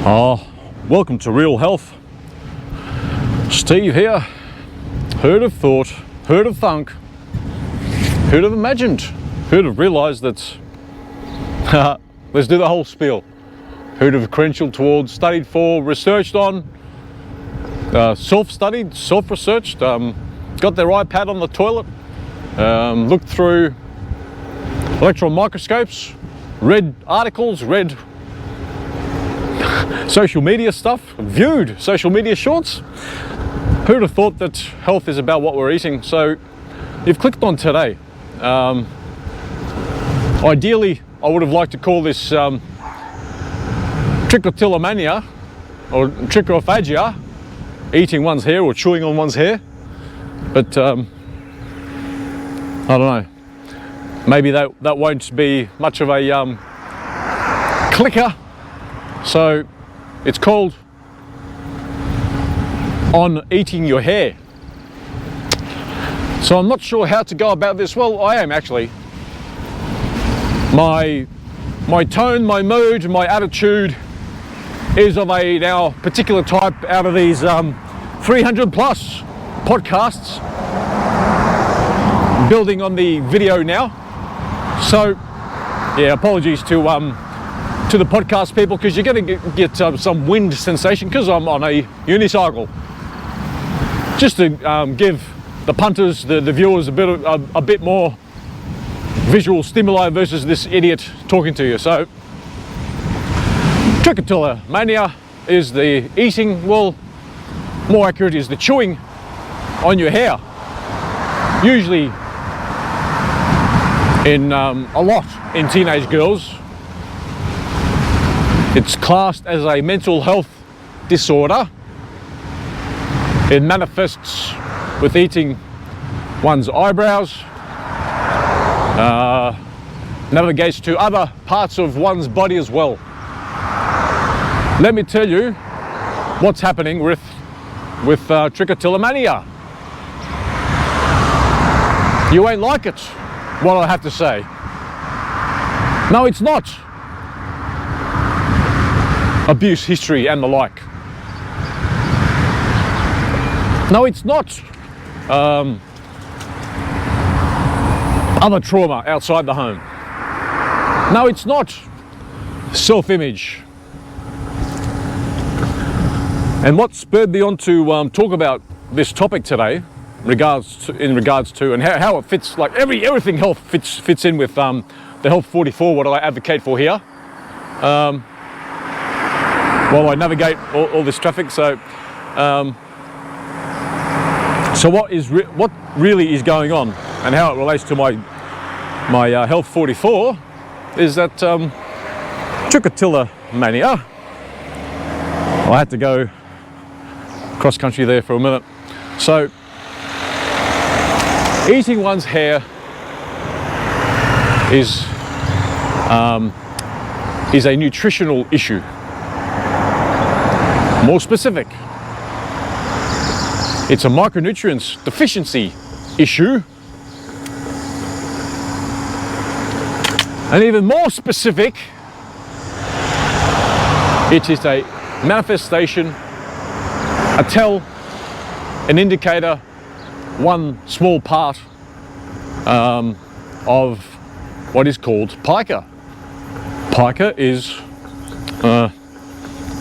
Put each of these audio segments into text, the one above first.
Welcome to Real Health. Steve here. Who'd have thought, who'd have thunk, who'd have imagined, who'd have realised that, let's do the whole spiel. Who'd have credentialed towards, studied for, researched on, self-studied, self-researched, got their iPad on the toilet, looked through electron microscopes, read articles, read social media stuff, viewed social media shorts. Who'd have thought that health is about what we're eating? So you've clicked on today. Ideally, I would have liked to call this Trichotillomania or Trichophagia, eating one's hair or chewing on one's hair. But I don't know. Maybe that won't be much of a clicker. So it's called On Eating Your Hair. So I'm not sure how to go about this. Well, I am actually. My tone, my mood, my attitude is of a now particular type out of these 300 plus podcasts, building on the video now. So yeah, apologies to the podcast people, because you're going to get some wind sensation because I'm on a unicycle. Just to give the punters, the viewers, a bit more visual stimuli versus this idiot talking to you. So Trichotillomania is the eating, well, more accurate is the chewing on your hair. Usually in a lot in teenage girls. It's classed as a mental health disorder. It manifests with eating one's eyebrows, navigates to other parts of one's body as well. Let me tell you what's happening with Trichotillomania. You ain't like it, what I have to say. No, it's not abuse history and the like. No, it's not other trauma outside the home. No, it's not self-image. And what spurred me on to talk about this topic today, in regards to and how it fits, like everything health fits in with the Health 44, what I advocate for here. While I navigate all this traffic. So what really is going on, and how it relates to my Health 44, is that Trichotillomania. I had to go cross country there for a minute. So eating one's hair is a nutritional issue. More specific, it's a micronutrients deficiency issue. And even more specific, it is a manifestation, a tell, an indicator, one small part of what is called pica. Pica is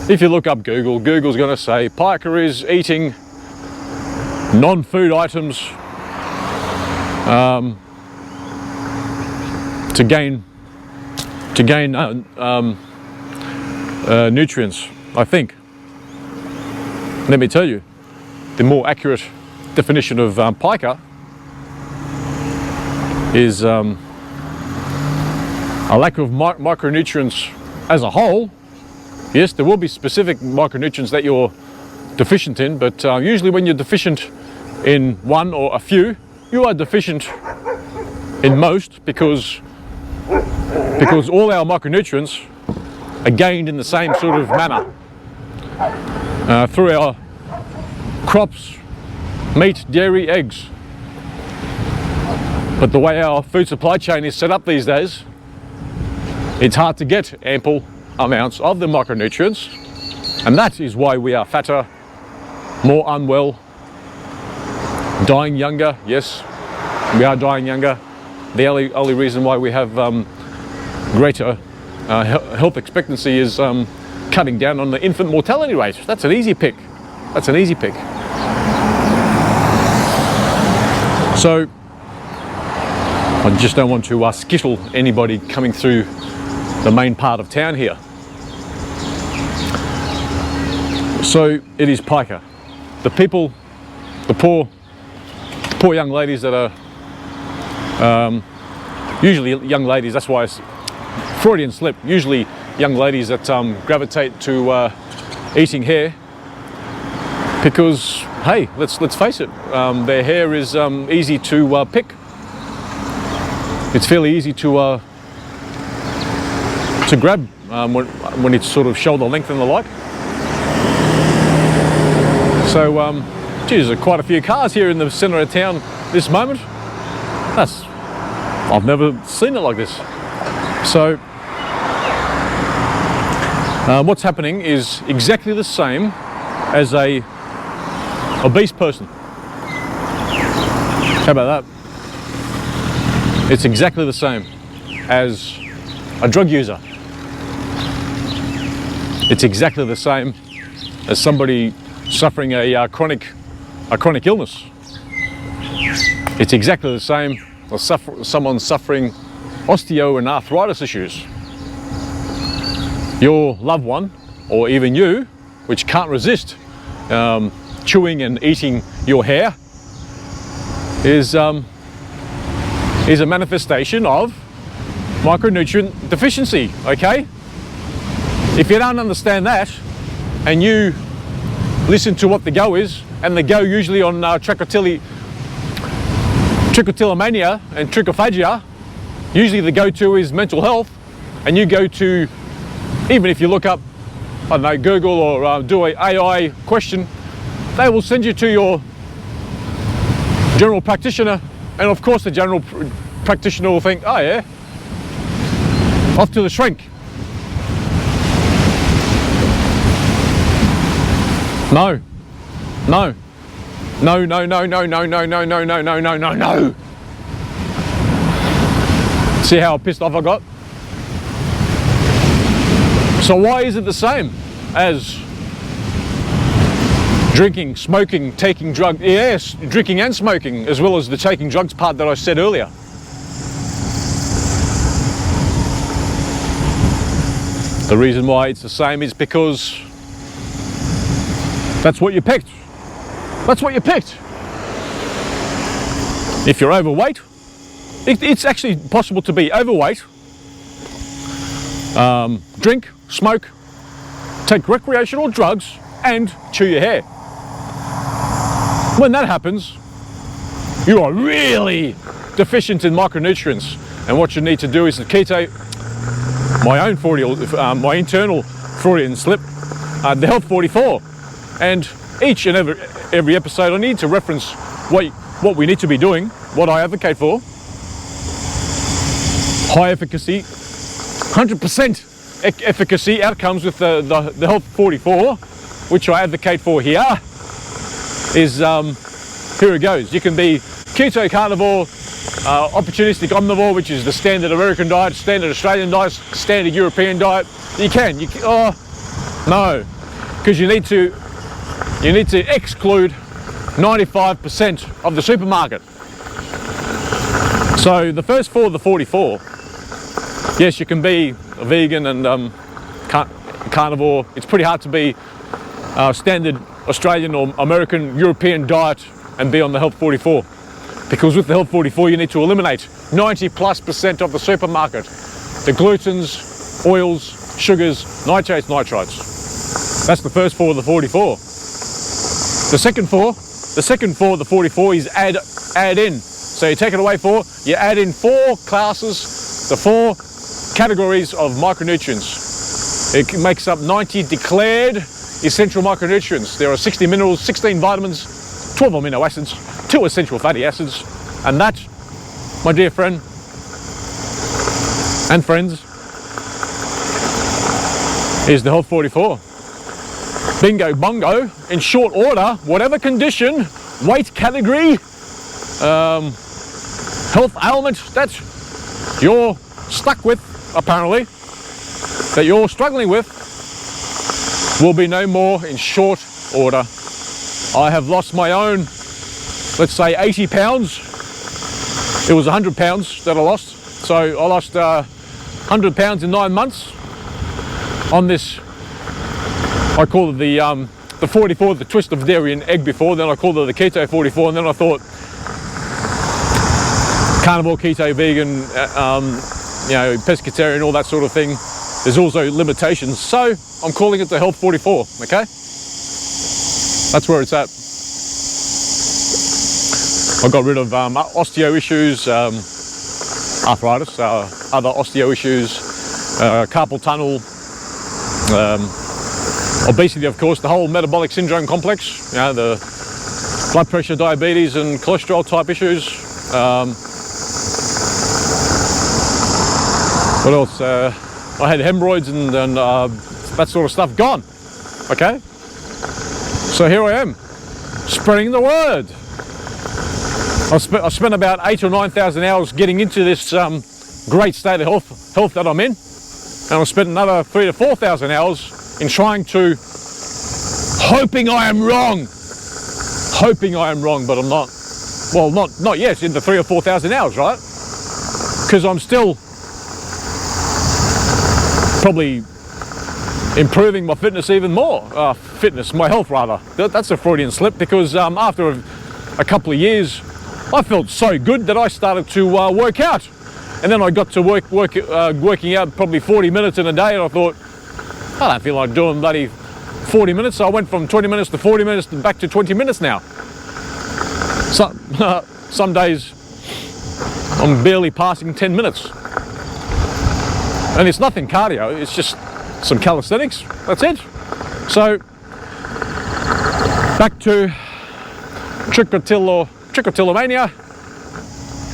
if you look up Google's going to say pica is eating non-food items to gain nutrients, I think. Let me tell you, the more accurate definition of pica is a lack of micronutrients as a whole. Yes, there will be specific micronutrients that you're deficient in, but usually when you're deficient in one or a few, you are deficient in most, because all our micronutrients are gained in the same sort of manner through our crops, meat, dairy, eggs. But the way our food supply chain is set up these days, it's hard to get ample amounts of the micronutrients And that is why we are fatter, more unwell, dying younger. Yes, we are dying younger. The only reason why we have greater health expectancy is cutting down on the infant mortality rate. That's an easy pick. That's an easy pick. So I just don't want to skittle anybody coming through the main part of town here. So it is pica. The people, the poor young ladies that are usually young ladies. That's why it's Freudian slip. Usually young ladies that gravitate to eating hair because, hey, let's face it, their hair is easy to pick. It's fairly easy to grab when it's sort of shoulder length and the like. So, geez, there's quite a few cars here in the centre of town this moment. I've never seen it like this. So, what's happening is exactly the same as a obese person. How about that? It's exactly the same as a drug user. It's exactly the same as somebody suffering a chronic illness. It's exactly the same as someone suffering osteo and arthritis issues. Your loved one, or even you, which can't resist chewing and eating your hair, is a manifestation of micronutrient deficiency, okay? If you don't understand that, and you listen to what the go is, and the go usually on Trichotillomania and Trichophagia, usually the go-to is mental health, and you go to, even if you look up, I don't know, Google or do an AI question, they will send you to your general practitioner, and of course the general practitioner will think, oh yeah, off to the shrink. No. No. No, no, no, no, no, no, no, no, no, no, no, no, no. See how pissed off I got? So why is it the same as drinking, smoking, taking drugs? Yes, drinking and smoking, as well as the taking drugs part that I said earlier. The reason why it's the same is because that's what you picked. That's what you picked. If you're overweight, it's actually possible to be overweight, drink, smoke, take recreational drugs, and chew your hair. When that happens, you are really deficient in micronutrients. And what you need to do is the keto, my internal Freudian slip, the Health 44. And each and every episode I need to reference what we need to be doing, what I advocate for. High efficacy, 100% efficacy outcomes with the Health 44, which I advocate for here, is, here it goes. You can be keto, carnivore, opportunistic omnivore, which is the standard American diet, standard Australian diet, standard European diet. You can, no, because you need to exclude 95% of the supermarket. So the first four of the 44, yes, you can be a vegan and carnivore. It's pretty hard to be standard Australian or American, European diet and be on the Health 44. Because with the Health 44, you need to eliminate 90+% of the supermarket. The glutens, oils, sugars, nitrates, nitrites. That's the first four of the 44. The second four of the 44 is add in. So you take it away 4, you add in 4 classes, the 4 categories of micronutrients. It makes up 90 declared essential micronutrients. There are 60 minerals, 16 vitamins, 12 amino acids, 2 essential fatty acids, and that, my dear friend and friends, is the Health 44. bingo bongo, in short order, whatever condition, weight category, health ailment that you're stuck with, apparently, that you're struggling with, will be no more in short order. I have lost my own, let's say 80 pounds. It was 100 pounds that I lost. So I lost 100 pounds in 9 months on this, I call it the 44, the twist of dairy and egg before, then I called it the keto 44, and then I thought carnivore, keto, vegan, you know, pescatarian, all that sort of thing. There's also limitations, so I'm calling it the Health 44, okay? That's where it's at. I got rid of osteo issues, arthritis, other osteo issues, carpal tunnel, obesity, of course, the whole metabolic syndrome complex, you know, the blood pressure, diabetes and cholesterol type issues. What else? I had hemorrhoids and that sort of stuff gone. Okay, so here I am, spreading the word. I spent about 8,000 or 9,000 hours getting into this great state of health that I'm in, and I spent another 3,000 to 4,000 hours in trying to, hoping I am wrong, but I'm not. Well, not yet in the 3,000 or 4,000 hours, right? Because I'm still probably improving my fitness even more. My health rather. That's a Freudian slip, because after a couple of years, I felt so good that I started to work out. And then I got to working out probably 40 minutes in a day, and I thought, I don't feel like doing bloody 40 minutes. So I went from 20 minutes to 40 minutes and back to 20 minutes now. Some days I'm barely passing 10 minutes. And it's nothing cardio, it's just some calisthenics, that's it. So, back to Trichotillomania,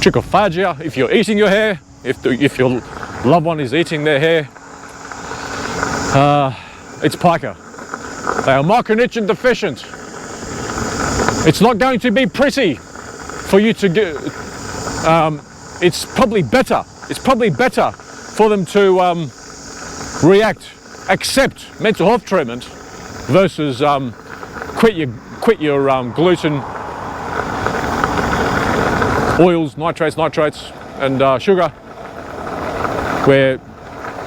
Trichophagia, if you're eating your hair, if your loved one is eating their hair, it's pica. They are micronutrient deficient. It's not going to be pretty for you to do. It's probably better for them to accept mental health treatment versus quit your gluten, oils, nitrates, and sugar. Where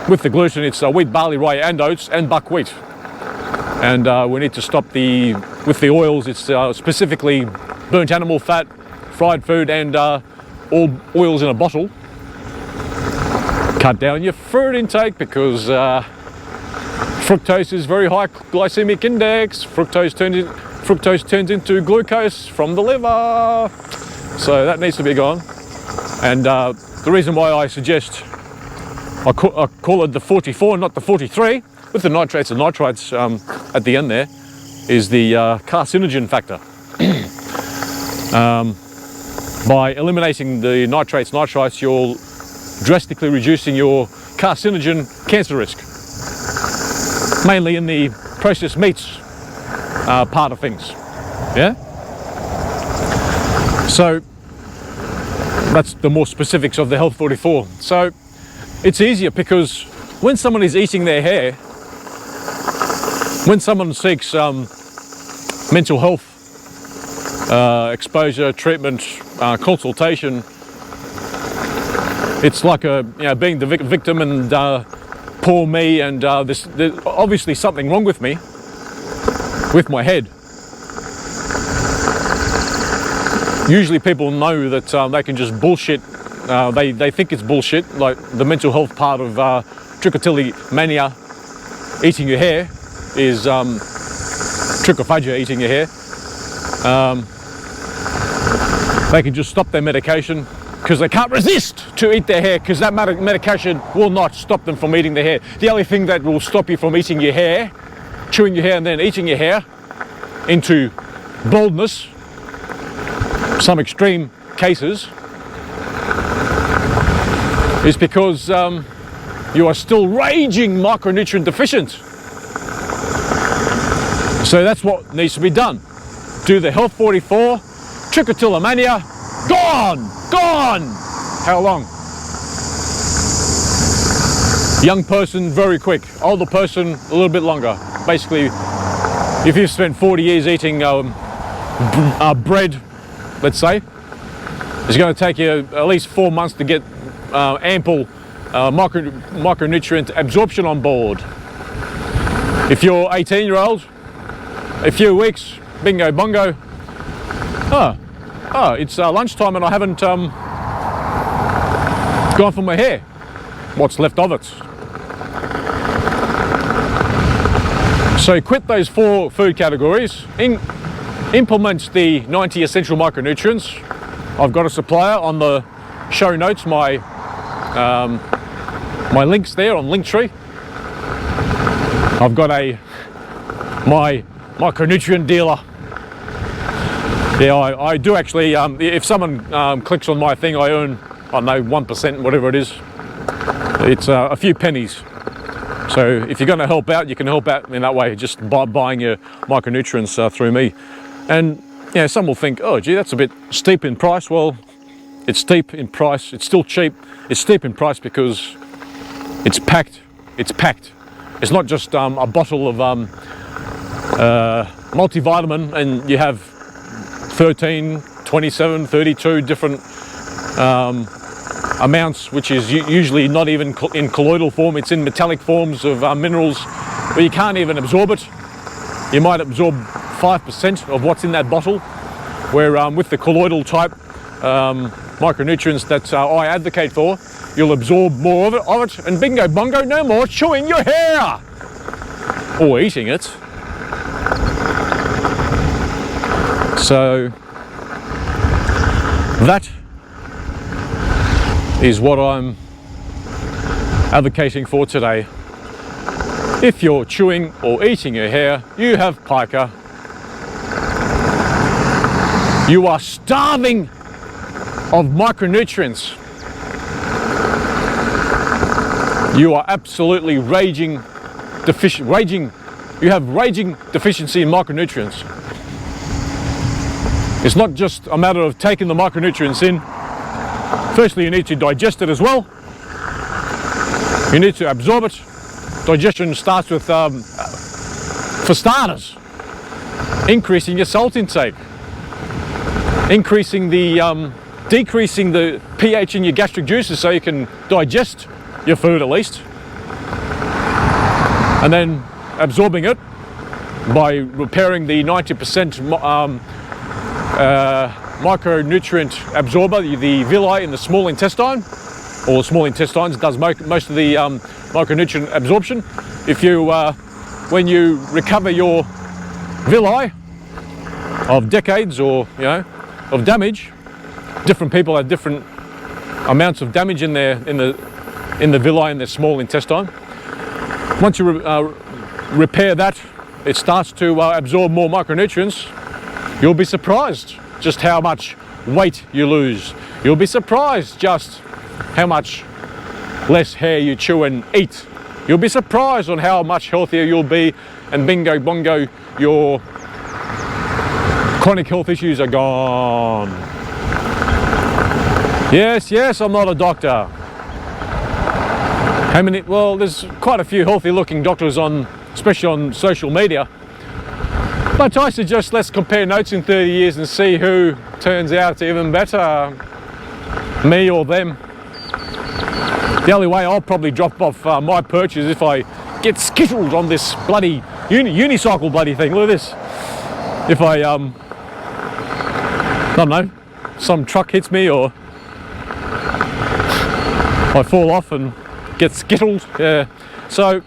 with the gluten, it's wheat, barley, rye, and oats, and buckwheat. And we need to stop with the oils. It's specifically burnt animal fat, fried food, and all oils in a bottle. Cut down your fruit intake, because fructose is very high glycemic index. Fructose turns into glucose from the liver, so that needs to be gone. And the reason why I suggest I call it the 44, not the 43, with the nitrates and nitrites at the end there, is the carcinogen factor. By eliminating the nitrates, nitrites, you're drastically reducing your carcinogen cancer risk, mainly in the processed meats part of things. Yeah. So that's the more specifics of the Health 44. So it's easier, because when someone is eating their hair, when someone seeks mental health exposure, treatment, consultation, it's like being the victim and poor me, and there's obviously something wrong with me, with my head. Usually people know that they can just bullshit. They think it's bullshit, like the mental health part of Trichotillomania, eating your hair, is Trichophagia, eating your hair. They can just stop their medication because they can't resist to eat their hair, because that medication will not stop them from eating their hair. The only thing that will stop you from eating your hair, chewing your hair and then eating your hair into baldness, some extreme cases, is because you are still raging micronutrient deficient. So that's what needs to be done. Do the Health 44, Trichotillomania, gone! How long? Young person, very quick. Older person, a little bit longer. Basically, if you've spent 40 years eating bread, let's say, it's going to take you at least 4 months to get ample micronutrient absorption on board. If you're 18-year-old, a few weeks, bingo bongo. It's lunchtime and I haven't gone for my hair. What's left of it? So quit those 4 food categories. Implement the 90 essential micronutrients. I've got a supplier on the show notes, my links there on Linktree. I've got my micronutrient dealer. Yeah, I do actually, if someone clicks on my thing, I earn, I don't know, 1%, whatever it is. It's a few pennies. So if you're going to help out, you can help out in that way, just by buying your micronutrients through me. And yeah, some will think, oh gee, that's a bit steep in price. Well, it's steep in price, it's still cheap. It's steep in price because it's packed. It's not just a bottle of multivitamin and you have 13, 27, 32 different amounts, which is usually not even in colloidal form. It's in metallic forms of minerals where you can't even absorb it. You might absorb 5% of what's in that bottle, where with the colloidal type micronutrients that I advocate for, you'll absorb more of it, and bingo bongo, no more chewing your hair or eating it. So that is what I'm advocating for today. If you're chewing or eating your hair, you have pica. You are starving of micronutrients. You are absolutely raging deficient. You have raging deficiency in micronutrients. It's not just a matter of taking the micronutrients in. Firstly, you need to digest it as well. You need to absorb it. Digestion starts with, for starters, increasing your salt intake, decreasing the pH in your gastric juices so you can digest your food at least, and then absorbing it by repairing the 90% micronutrient absorber, the villi in the small intestine, or small intestines does most of the micronutrient absorption. If you, when you recover your villi of decades or of damage, different people have different amounts of damage in the villi in their small intestine. Once you repair that, it starts to absorb more micronutrients. You'll be surprised just how much weight you lose. You'll be surprised just how much less hair you chew and eat. You'll be surprised on how much healthier you'll be, and bingo bongo, your chronic health issues are gone. Yes, I'm not a doctor. How many? Well, there's quite a few healthy looking doctors especially on social media. But I suggest let's compare notes in 30 years and see who turns out even better, me or them. The only way I'll probably drop off my perch is if I get skittled on this bloody unicycle bloody thing. Look at this. If I don't know, some truck hits me or I fall off and get skittled. Yeah. So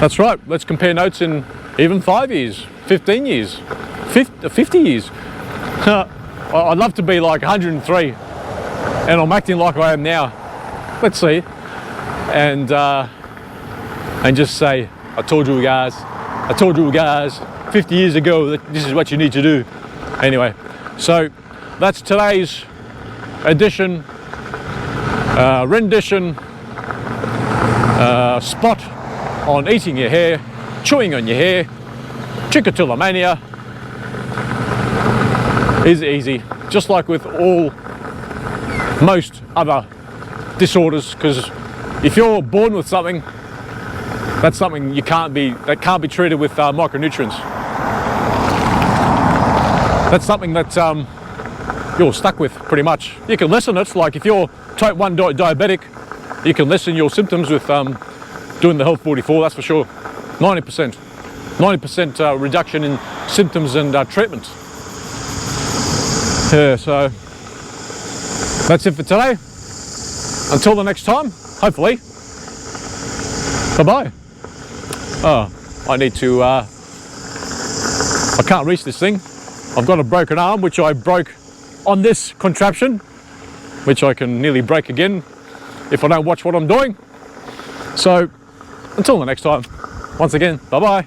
that's right. Let's compare notes in even 5 years, 15 years, 50 years. I'd love to be like 103 and I'm acting like I am now. Let's see. And just say, I told you guys 50 years ago that this is what you need to do. Anyway, so that's today's rendition spot on eating your hair, chewing on your hair, Trichotillomania is easy, just like with most other disorders, because if you're born with something, that's something that can't be treated with micronutrients. That's something that you're stuck with pretty much. You can lessen it, like if you're type 1 diabetic, you can lessen your symptoms with doing the Health 44, that's for sure. 90% reduction in symptoms and treatments. Yeah, so that's it for today. Until the next time, hopefully. Bye-bye. Oh, I need to, I can't reach this thing. I've got a broken arm, which I broke on this contraption, which I can nearly break again if I don't watch what I'm doing. So, until the next time, once again, bye-bye.